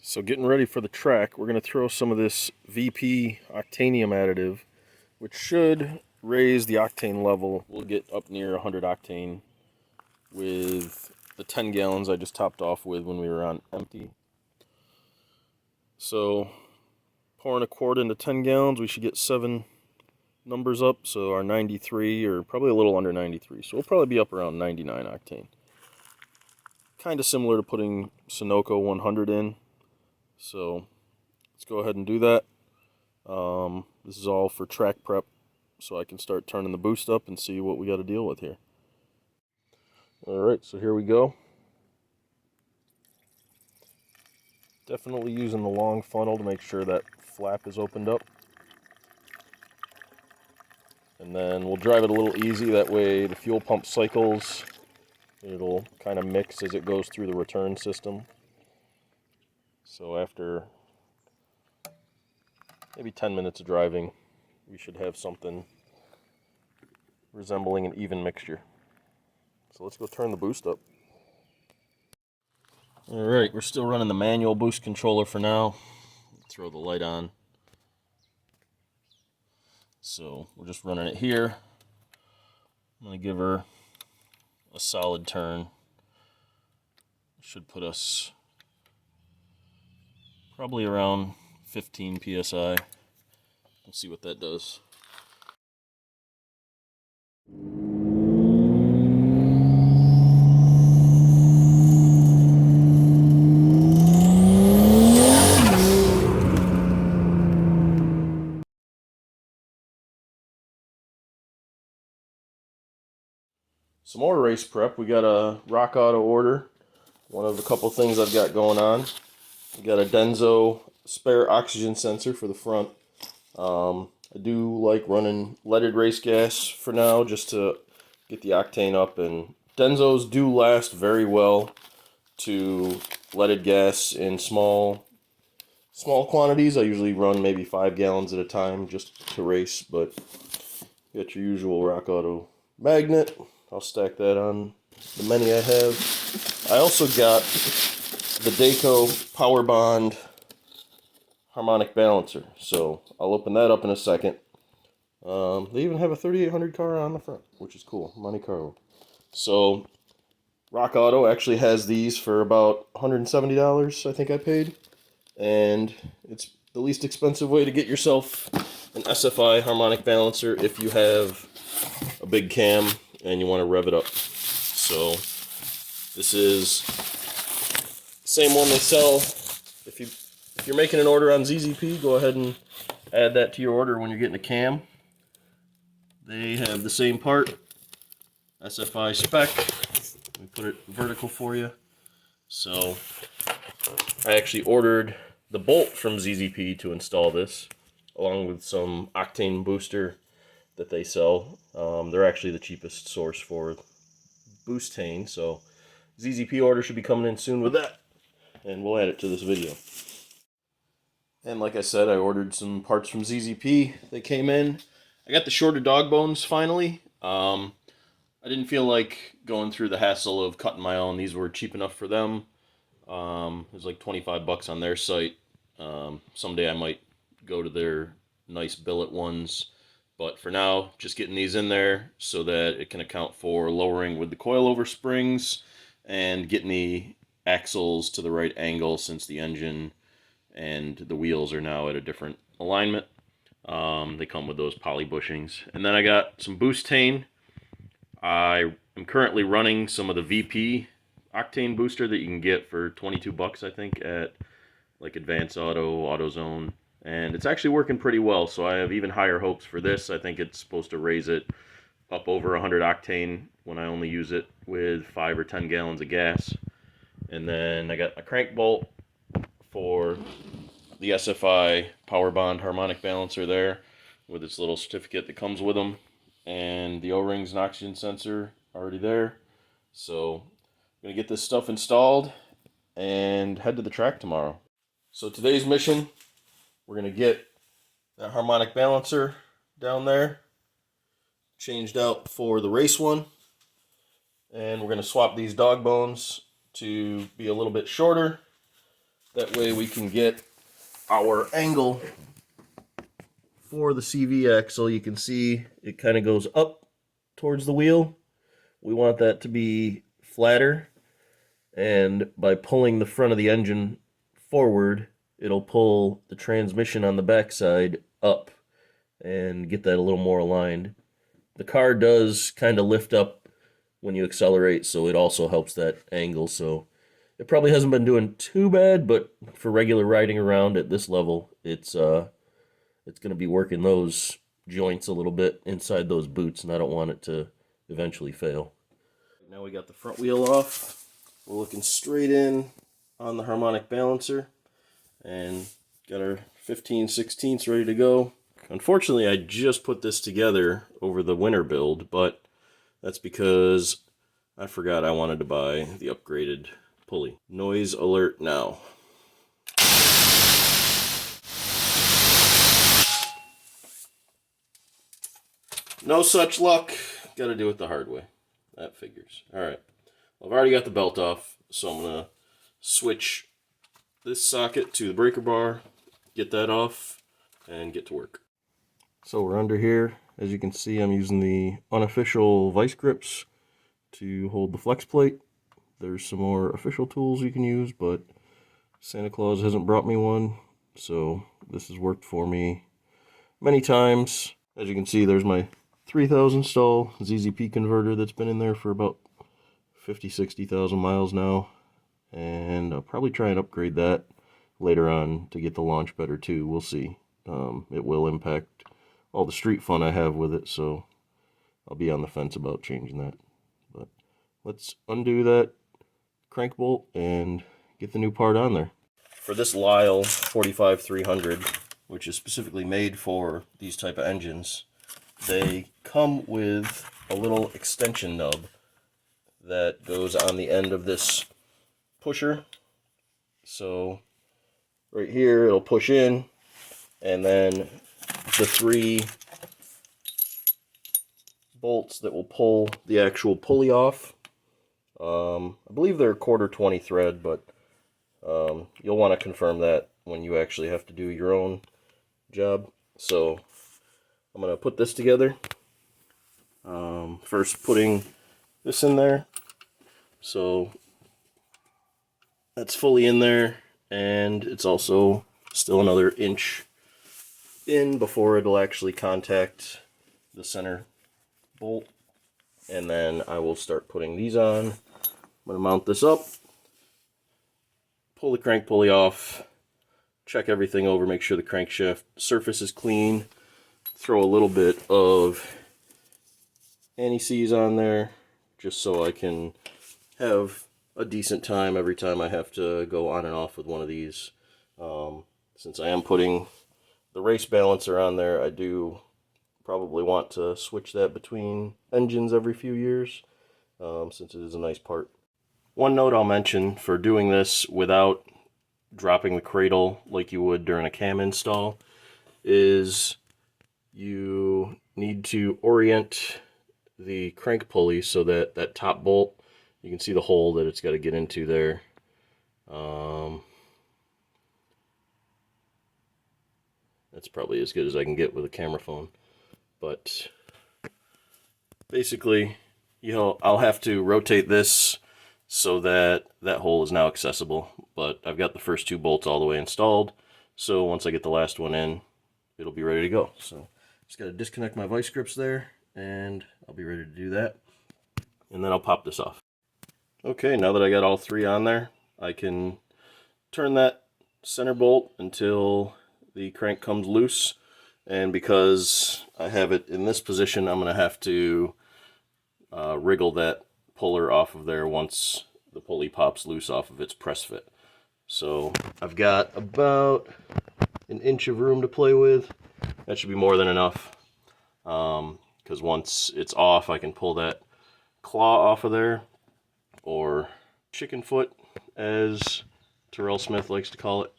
So getting ready for the track, we're going to throw some of this VP octanium additive, which should raise the octane level. We'll get up near 100 octane with the 10 gallons I just topped off with when we were on empty. So pouring a quart into 10 gallons, we should get 7 numbers up. So our 93, or probably a little under 93. So we'll probably be up around 99 octane. Kind of similar to putting Sunoco 100 in. So let's go ahead and do that. This is all for track prep, so I can start turning the boost up and see what we got to deal with here. Alright, so here we go. Definitely using the long funnel to make sure that flap is opened up. And then we'll drive it a little easy, that way the fuel pump cycles. It'll kind of mix as it goes through the return system. So after maybe 10 minutes of driving, we should have something resembling an even mixture. So let's go turn the boost up. Alright, we're still running the manual boost controller for now. Throw the light on. So we're just running it here. I'm going to give her a solid turn. Should put us probably around 15 psi. We'll see what that does. Some more race prep. We got a Rock Auto order. One of a couple things I've got going on. We got a Denso spare oxygen sensor for the front. I do like running leaded race gas for now, just to get the octane up. And Denzos do last very well to leaded gas in small quantities. I usually run maybe 5 gallons at a time just to race, but you got your usual Rock Auto magnet. I'll stack that on the many I have. I also got the Dayco Power Bond harmonic balancer, so I'll open that up in a second. They even have a 3800 car on the front, which is cool. Monte Carlo. So Rock Auto actually has these for about $170, I think I paid, and it's the least expensive way to get yourself an SFI harmonic balancer if you have a big cam and you want to rev it up. So this is the same one they sell. If you're making an order on ZZP, go ahead and add that to your order when you're getting a cam. They have the same part, SFI spec. Let me put it vertical for you. So I actually ordered the bolt from ZZP to install this, along with some octane booster that they sell. They're actually the cheapest source for boostane, so ZZP order should be coming in soon with that, and we'll add it to this video. And like I said, I ordered some parts from ZZP. They came in. I got the shorter dog bones finally. I didn't feel like going through the hassle of cutting my own. These were cheap enough for them. It was like 25 bucks on their site. Someday I might go to their nice billet ones. But for now, just getting these in there so that it can account for lowering with the coilover springs and getting the axles to the right angle, since the engine and the wheels are now at a different alignment. They come with those poly bushings. And then I got some boostane. I am currently running some of the VP octane booster that you can get for 22 bucks, I think, at like Advance Auto, AutoZone. And it's actually working pretty well, so I have even higher hopes for this. I think it's supposed to raise it up over 100 octane when I only use it with 5 or 10 gallons of gas. And then I got a crank bolt for the SFI Power Bond harmonic balancer there, with its little certificate that comes with them. And the O-rings and oxygen sensor already there. So I'm going to get this stuff installed and head to the track tomorrow. So today's mission, we're going to get that harmonic balancer down there changed out for the race one. And we're going to swap these dog bones to be a little bit shorter That way we can get our angle for the CV axle. You can see it kind of goes up towards the wheel. We want that to be flatter, and by pulling the front of the engine forward, it'll pull the transmission on the backside up and get that a little more aligned. The car does kind of lift up when you accelerate, so it also helps that angle. So it probably hasn't been doing too bad, but for regular riding around at this level, it's going to be working those joints a little bit inside those boots, and I don't want it to eventually fail. Now we got the front wheel off. We're looking straight in on the harmonic balancer and got our 15/16 ready to go. Unfortunately, I just put this together over the winter build, but that's because I forgot I wanted to buy the upgraded pulley. Noise alert now. No such luck. Got to do it the hard way. That figures. Alright. Well, I've already got the belt off, so I'm going to switch this socket to the breaker bar, get that off, and get to work. So we're under here. As you can see, I'm using the unofficial vice grips to hold the flex plate. There's some more official tools you can use, but Santa Claus hasn't brought me one, so this has worked for me many times. As you can see, there's my 3000 stall ZZP converter that's been in there for about 50,000-60,000 miles now, and I'll probably try and upgrade that later on to get the launch better too. We'll see. It will impact all the street fun I have with it, so I'll be on the fence about changing that. But let's undo that crank bolt and get the new part on there. For this Lyle 45300, which is specifically made for these type of engines, they come with a little extension nub that goes on the end of this pusher. So right here it'll push in, and then the 3 bolts that will pull the actual pulley off. I believe they're 1/4 20 thread, but you'll want to confirm that when you actually have to do your own job. So I'm going to put this together. First putting this in there. So that's fully in there, and it's also still another inch in before it'll actually contact the center bolt. And then I will start putting these on. I'm going to mount this up, pull the crank pulley off, check everything over, make sure the crankshaft surface is clean, throw a little bit of anti-seize on there just so I can have a decent time every time I have to go on and off with one of these. Since I am putting the race balancer on there, I do probably want to switch that between engines every few years, since it is a nice part. One note I'll mention for doing this without dropping the cradle like you would during a cam install is you need to orient the crank pulley so that that top bolt, you can see the hole that it's got to get into there. That's probably as good as I can get with a camera phone. But basically, I'll have to rotate this so that that hole is now accessible. But I've got the first 2 bolts all the way installed, so once I get the last one in, it'll be ready to go. So just got to disconnect my vice grips there, and I'll be ready to do that. And then I'll pop this off. Okay, now that I got all 3 on there, I can turn that center bolt until the crank comes loose. And because I have it in this position, I'm going to have to wriggle that puller off of there once the pulley pops loose off of its press fit. So I've got about an inch of room to play with. That should be more than enough, because once it's off, I can pull that claw off of there, or chicken foot as Terrell Smith likes to call it.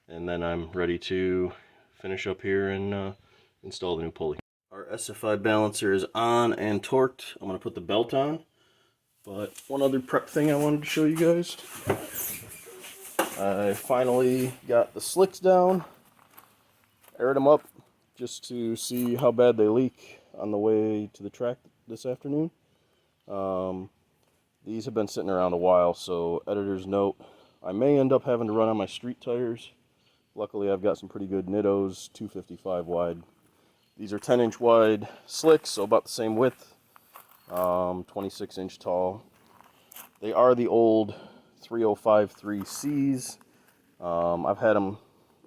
And then I'm ready to finish up here and install the new pulley. Our SFI balancer is on and torqued. I'm going to put the belt on. But one other prep thing I wanted to show you guys. I finally got the slicks down, aired them up just to see how bad they leak on the way to the track this afternoon. These have been sitting around a while, so editor's note, I may end up having to run on my street tires. Luckily I've got some pretty good Nittos, 255 wide. These are 10-inch wide slicks, so about the same width, 26-inch tall. They are the old 3053Cs. I've had them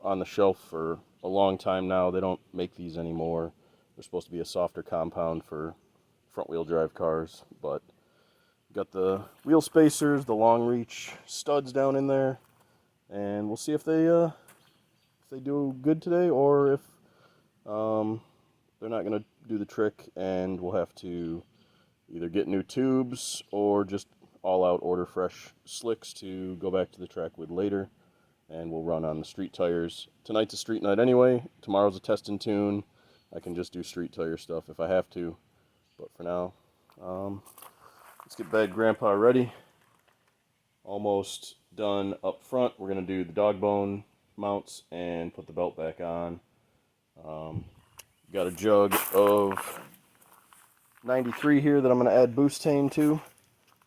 on the shelf for a long time now. They don't make these anymore. They're supposed to be a softer compound for front-wheel drive cars, but got the wheel spacers, the long reach studs down in there, and we'll see if they do good today, or if they're not going to do the trick, and we'll have to either get new tubes or just all-out order fresh slicks to go back to the track with later, and we'll run on the street tires. Tonight's a street night anyway. Tomorrow's a test and tune. I can just do street tire stuff if I have to, but for now, let's get Bad Grandpa ready. Almost done up front. We're going to do the dog bone mounts and put the belt back on. Got a jug of 93 here that I'm going to add boostane to.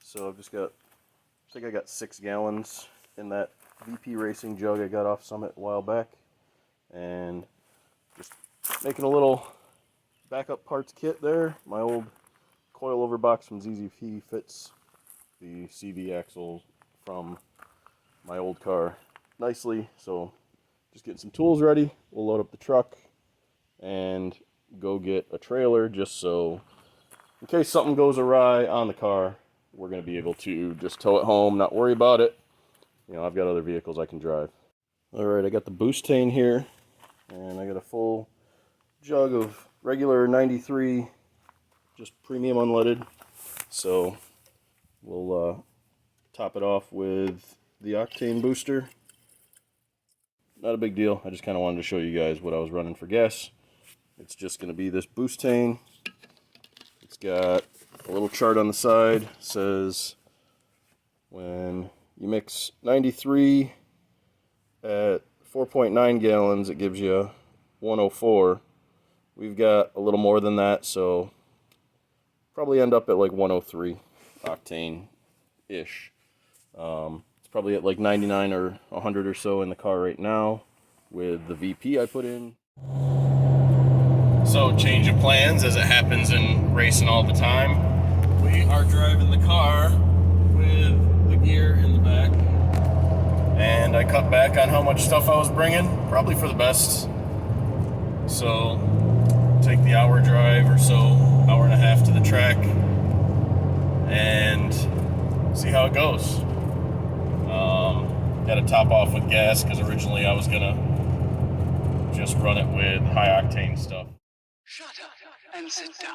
So I've just got, I think I got 6 gallons in that VP Racing jug I got off Summit a while back. And just making a little backup parts kit there. My old coilover box from ZZP fits the CV axle from my old car nicely. So just getting some tools ready. We'll load up the truck and go get a trailer just so in case something goes awry on the car, we're going to be able to just tow it home, not worry about it. You know, I've got other vehicles I can drive. Alright, I got the boostane here, and I got a full jug of regular 93, just premium unleaded. So we'll top it off with the octane booster. Not a big deal, I just kind of wanted to show you guys what I was running for gas. It's just going to be this boostane. It's got a little chart on the side. It says when you mix 93 at 4.9 gallons, it gives you 104. We've got a little more than that, so probably end up at like 103 octane-ish. It's probably at like 99 or 100 or so in the car right now with the VP I put in. So, change of plans, as it happens in racing all the time. We are driving the car with the gear in the back. And I cut back on how much stuff I was bringing, probably for the best. So, take the hour drive or so, hour and a half to the track, and see how it goes. Got to top off with gas, because originally I was going to just run it with high octane stuff. Shut up and sit down.